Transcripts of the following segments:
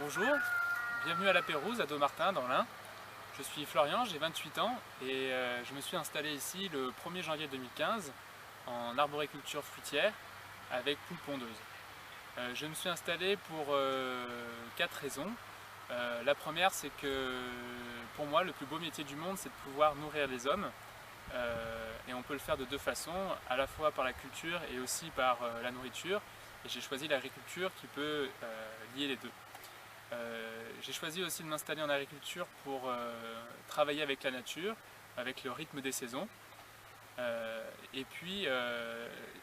Bonjour, bienvenue à La Pérouse, à Dommartin, dans l'Ain. Je suis Florian, j'ai 28 ans et je me suis installé ici le 1er janvier 2015 en arboriculture fruitière avec poules pondeuses. Je me suis installé pour 4 raisons. La première, c'est que pour moi, le plus beau métier du monde, c'est de pouvoir nourrir les hommes. Et on peut le faire de deux façons, à la fois par la culture et aussi par la nourriture. Et j'ai choisi l'agriculture qui peut lier les deux. J'ai choisi aussi de m'installer en agriculture pour travailler avec la nature, avec le rythme des saisons. Et puis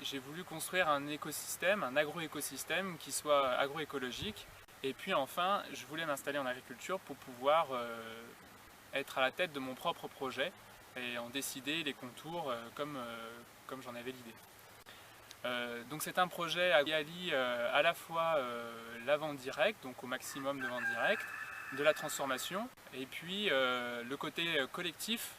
j'ai voulu construire un écosystème, un agroécosystème qui soit agroécologique. Et puis enfin, je voulais m'installer en agriculture pour pouvoir être à la tête de mon propre projet et en décider les contours comme j'en avais l'idée. Donc c'est un projet qui allie à la fois la vente directe, donc au maximum de vente directe, de la transformation, et puis le côté collectif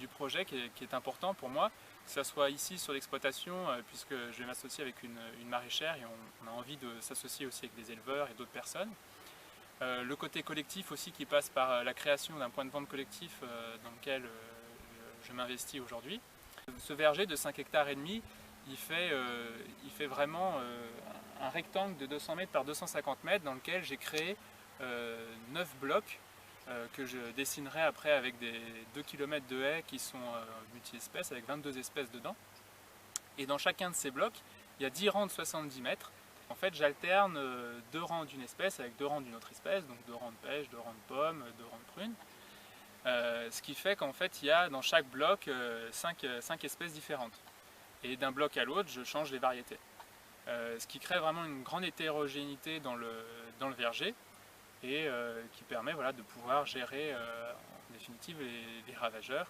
du projet qui est important pour moi, que ce soit ici sur l'exploitation, puisque je vais m'associer avec une maraîchère et on a envie de s'associer aussi avec des éleveurs et d'autres personnes. Le côté collectif aussi qui passe par la création d'un point de vente collectif dans lequel je m'investis aujourd'hui. Ce verger de 5 hectares et demi, il fait vraiment un rectangle de 200 mètres par 250 mètres dans lequel j'ai créé 9 blocs que je dessinerai après avec des 2 km de haies qui sont multi-espèces avec 22 espèces dedans. Et dans chacun de ces blocs, il y a 10 rangs de 70 mètres. En fait, j'alterne 2 rangs d'une espèce avec 2 rangs d'une autre espèce, donc 2 rangs de pêche, 2 rangs de pommes, 2 rangs de prunes. Ce qui fait qu'en fait, il y a dans chaque bloc 5 espèces différentes. Et d'un bloc à l'autre, je change les variétés. Ce qui crée vraiment une grande hétérogénéité dans le verger et qui permet de pouvoir gérer en définitive les ravageurs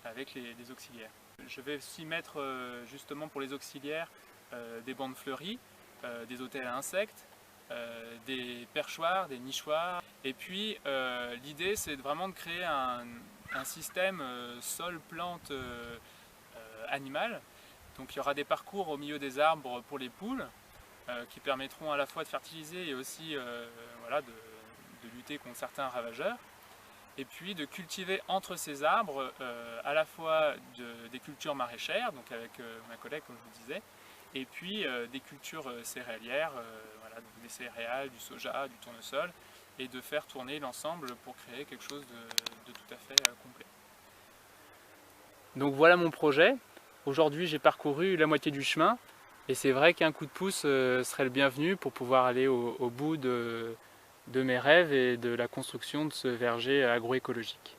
avec les auxiliaires. Je vais aussi mettre justement pour les auxiliaires des bandes fleuries, des hôtels à insectes, des perchoirs, des nichoirs. Et puis l'idée c'est vraiment de créer un système sol-plante animal. Donc il y aura des parcours au milieu des arbres pour les poules qui permettront à la fois de fertiliser et aussi de lutter contre certains ravageurs. Et puis de cultiver entre ces arbres à la fois des cultures maraîchères, donc avec ma collègue comme je vous disais, et puis des cultures céréalières, donc des céréales, du soja, du tournesol, et de faire tourner l'ensemble pour créer quelque chose de tout à fait complet. Donc voilà mon projet. Aujourd'hui j'ai parcouru la moitié du chemin et c'est vrai qu'un coup de pouce serait le bienvenu pour pouvoir aller au bout de mes rêves et de la construction de ce verger agroécologique.